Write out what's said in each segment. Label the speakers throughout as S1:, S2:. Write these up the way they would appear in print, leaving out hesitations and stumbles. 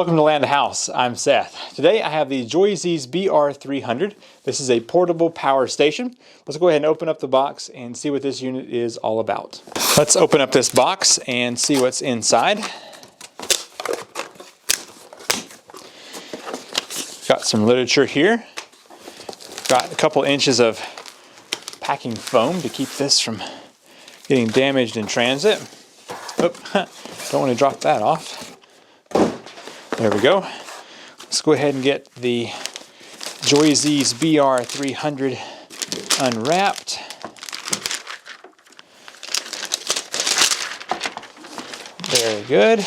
S1: Welcome to Land House. I'm Seth. Today I have the Joyzis BR300. This is a portable power station. Let's go ahead and open up the box and see what this unit is all about. Let's open up this box and see what's inside. Got some literature here. Got a couple inches of packing foam to keep this from getting damaged in transit. Oop, don't want to drop that off. There we go. Let's go ahead and get the Joyzis BR300 unwrapped. Very good.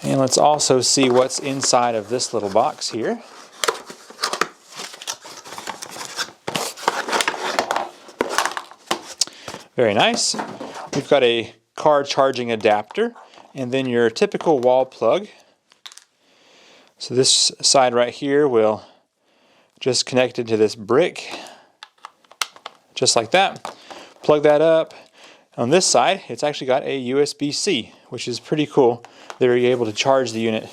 S1: And let's also see what's inside of this little box here. Very nice. We've got a car charging adapter and then your typical wall plug. So this side right here will just connect it to this brick, just like that. Plug that up. On this side, it's actually got a USB-C, which is pretty cool. They're able to charge the unit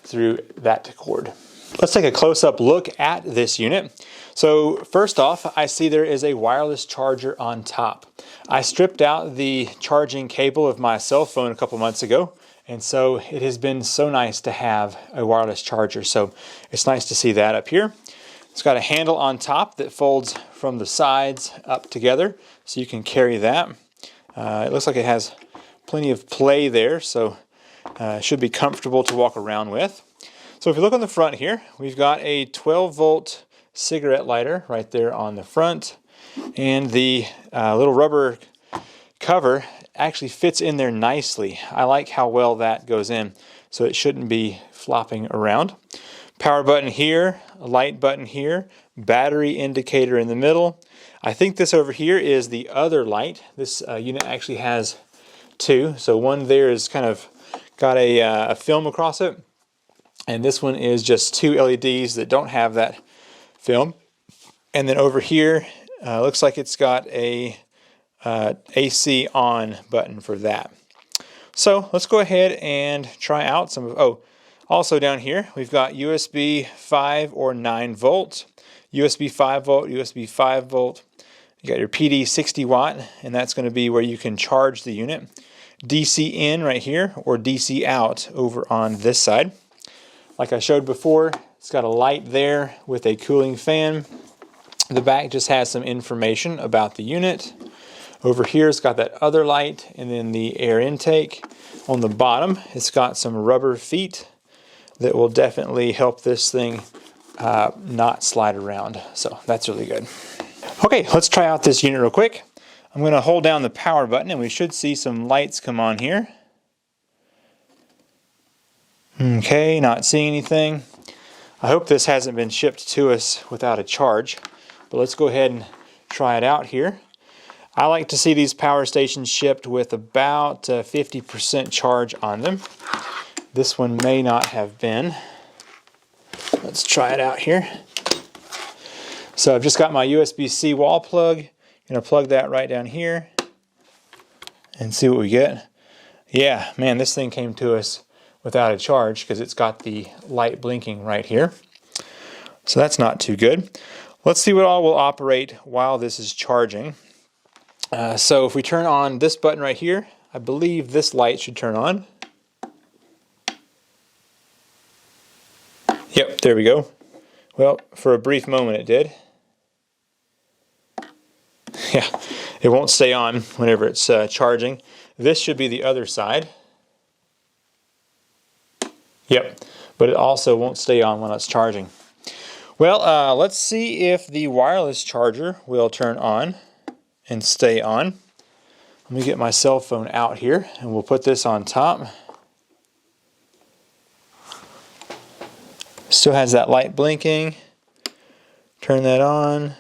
S1: through that cord. Let's take a close-up look at this unit. So first off, I see there is a wireless charger on top. I stripped out the charging cable of my cell phone a couple months ago, and so it has been so nice to have a wireless charger. So it's nice to see that up here. It's got a handle on top that folds from the sides up together, so you can carry that. It looks like it has plenty of play there, so it should be comfortable to walk around with. So if you look on the front here, we've got a 12-volt cigarette lighter right there on the front, and the little rubber cover actually fits in there nicely. I like how well that goes in, so it shouldn't be flopping around. Power button here, a light button here, battery indicator in the middle. I think this over here is the other light. This unit actually has two, so one there is kind of got a film across it, and this one is just two LEDs that don't have that film. And then over here, looks like it's got a AC on button for that. So let's go ahead and try out some of, also down here we've got USB 5 or 9 volt, USB 5 volt, USB 5 volt. You got your PD 60 watt, and that's going to be where you can charge the unit. DC in right here or DC out over on this side. Like I showed before, it's got a light there with a cooling fan. The back just has some information about the unit. Over here it's got that other light, and then the air intake. On the bottom it's got some rubber feet that will definitely help this thing not slide around. So that's really good. Okay, let's try out this unit real quick. I'm going to hold down the power button and we should see some lights come on here. Okay, not seeing anything. I hope this hasn't been shipped to us without a charge, but let's go ahead and try it out here. I like to see these power stations shipped with about 50% charge on them. This one may not have been. Let's try it out here. So I've just got my USB-C wall plug. I'm going to plug that right down here and see what we get. Yeah, man, this thing came to us without a charge because it's got the light blinking right here. So that's not too good. Let's see what all will operate while this is charging. So if we turn on this button right here, I believe this light should turn on. Yep, there we go. Well, for a brief moment it did. Yeah, it won't stay on whenever it's charging. This should be the other side. Yep, but it also won't stay on when it's charging. Well, let's see if the wireless charger will turn on and stay on. Let me get my cell phone out here and we'll put this on top. Still has that light blinking. Turn that on.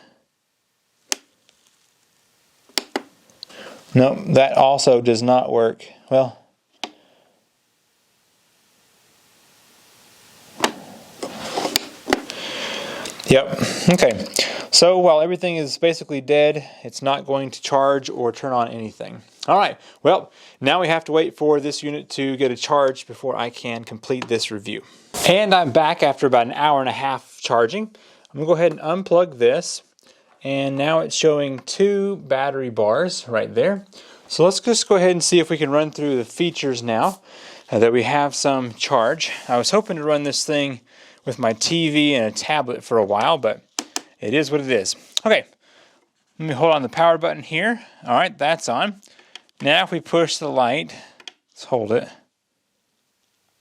S1: Nope, that also does not work. Well, yep, okay. So while everything is basically dead, it's not going to charge or turn on anything. All right, well, now we have to wait for this unit to get a charge before I can complete this review. And I'm back after about an hour and a half charging. I'm gonna go ahead and unplug this, and now it's showing 2 battery bars right there. So let's just go ahead and see if we can run through the features now that we have some charge. I was hoping to run this thing with my TV and a tablet for a while, but it is what it is. Okay, let me hold on the power button here. All right, that's on. Now if we push the light, let's hold it.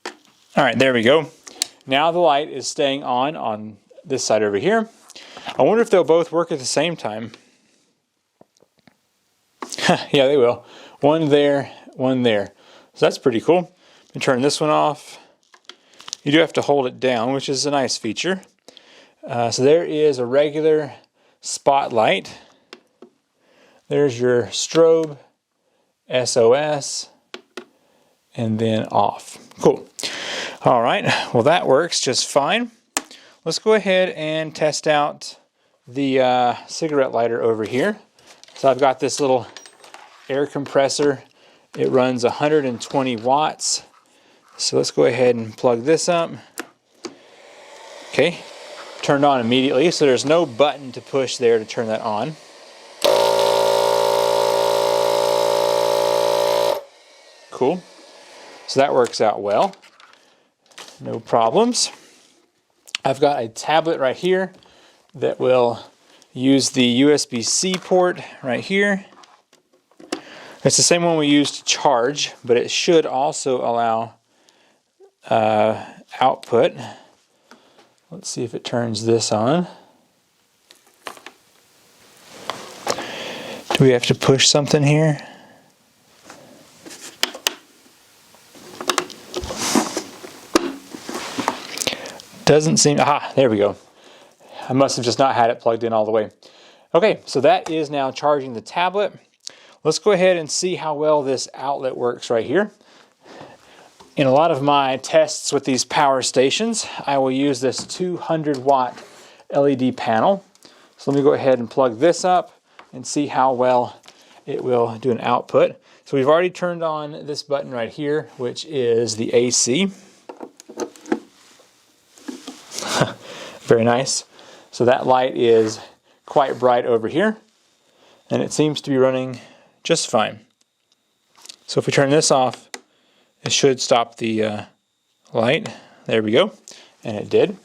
S1: All right, there we go. Now the light is staying on this side over here. I wonder if they'll both work at the same time. Yeah, they will. One there, one there. So that's pretty cool. Let me turn this one off. You do have to hold it down, which is a nice feature. So there is a regular spotlight. There's your strobe, SOS, and then off. Cool. All right, well that works just fine. Let's go ahead and test out the cigarette lighter over here. So I've got this little air compressor. It runs 120 watts. So let's go ahead and plug this up. Okay. Turned on immediately, so there's no button to push there to turn that on. Cool. So that works out well. No problems. I've got a tablet right here that will use the USB-C port right here. It's the same one we use to charge, but it should also allow output. Let's see if it turns this on. Do we have to push something here? Doesn't seem, aha, there we go. I must have just not had it plugged in all the way. Okay, so that is now charging the tablet. Let's go ahead and see how well this outlet works right here. In a lot of my tests with these power stations, I will use this 200 watt LED panel. So let me go ahead and plug this up and see how well it will do an output. So we've already turned on this button right here, which is the AC. Very nice. So that light is quite bright over here, and it seems to be running just fine. So if we turn this off, it should stop the light. There we go. And it did.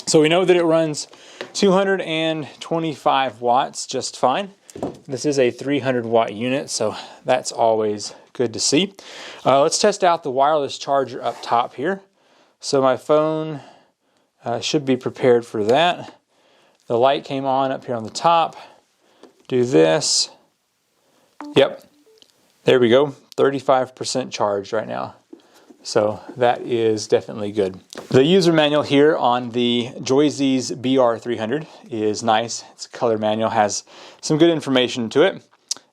S1: So we know that it runs 225 watts just fine. This is a 300 watt unit, so that's always good to see. Let's test out the wireless charger up top here. So my phone should be prepared for that. The light came on up here on the top. Do this. Yep. There we go. 35% charged right now. So that is definitely good. The user manual here on the Joyzis BR300 is nice. It's a color manual, has some good information to it.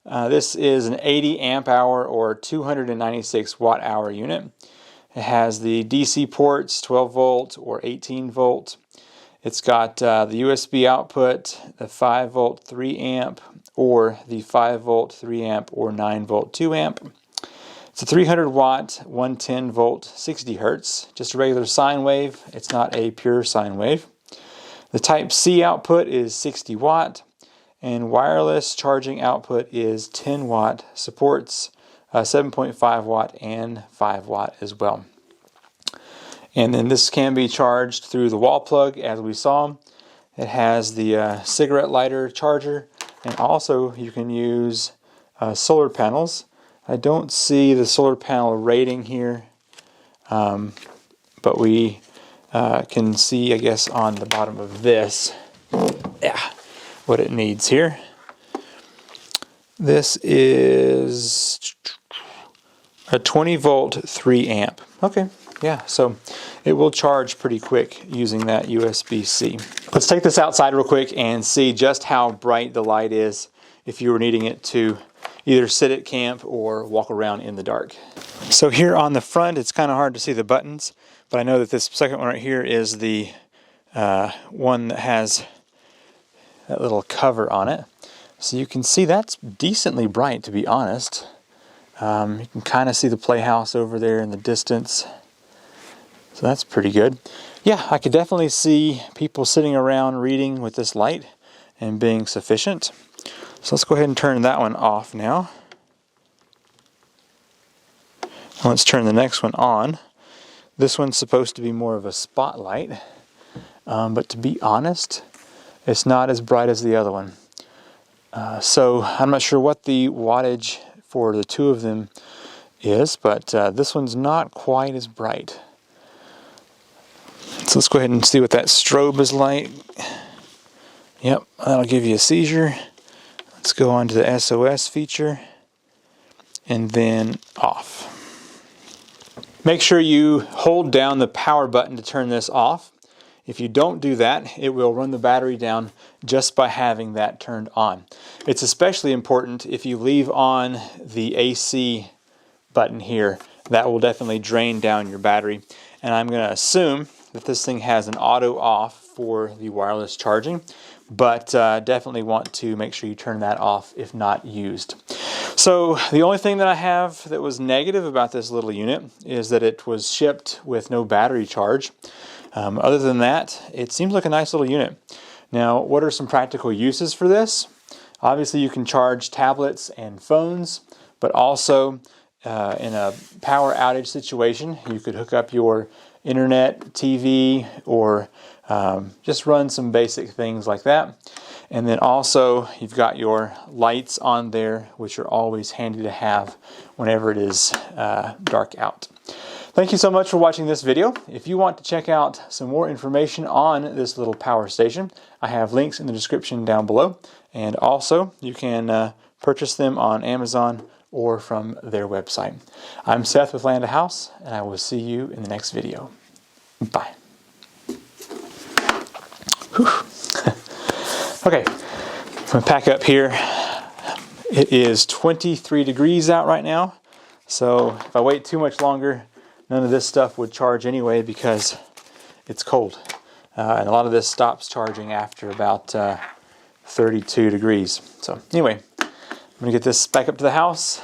S1: This is an 80 amp hour or 296 watt hour unit. It has the DC ports, 12 volt or 18 volt. It's got the USB output, the 5 volt 3 amp or the 5 volt 3 amp or 9 volt 2 amp. It's a 300 watt, 110 volt, 60 hertz, just a regular sine wave. It's not a pure sine wave. The type C output is 60 watt, and wireless charging output is 10 watt, supports 7.5 watt and 5 watt as well. And then this can be charged through the wall plug, as we saw. It has the cigarette lighter charger, and also you can use solar panels. I don't see the solar panel rating here, but we can see, I guess, on the bottom of this, yeah, what it needs here. This is a 20 volt 3 amp. Okay, yeah, so it will charge pretty quick using that USB-C. Let's take this outside real quick and see just how bright the light is if you were needing it to either sit at camp or walk around in the dark. So here on the front, it's kind of hard to see the buttons, but I know that this second one right here is the one that has that little cover on it. So you can see that's decently bright, to be honest. You can kind of see the playhouse over there in the distance. So that's pretty good. Yeah, I could definitely see people sitting around reading with this light and being sufficient. So let's go ahead and turn that one off now. Let's turn the next one on. This one's supposed to be more of a spotlight, but to be honest, it's not as bright as the other one. So I'm not sure what the wattage for the two of them is, but this one's not quite as bright. So let's go ahead and see what that strobe is like. Yep, that'll give you a seizure. Let's go on to the SOS feature and then off. Make sure you hold down the power button to turn this off. If you don't do that, it will run the battery down just by having that turned on. It's especially important if you leave on the AC button here. That will definitely drain down your battery. And I'm going to assume that this thing has an auto off for the wireless charging, but definitely want to make sure you turn that off if not used. So the only thing that I have that was negative about this little unit is that it was shipped with no battery charge. Other than that, it seems like a nice little unit. Now, what are some practical uses for this? Obviously, you can charge tablets and phones, but also in a power outage situation, you could hook up your internet, TV, or just run some basic things like that. And then also, you've got your lights on there, which are always handy to have whenever it is dark out. Thank you so much for watching this video. If you want to check out some more information on this little power station, I have links in the description down below. And also, you can purchase them on Amazon or from their website. I'm Seth with Land House, and I will see you in the next video. Bye. Okay, I'm going to pack up here. It is 23 degrees out right now, so if I wait too much longer, none of this stuff would charge anyway because it's cold. And a lot of this stops charging after about 32 degrees. So anyway, I'm going to get this back up to the house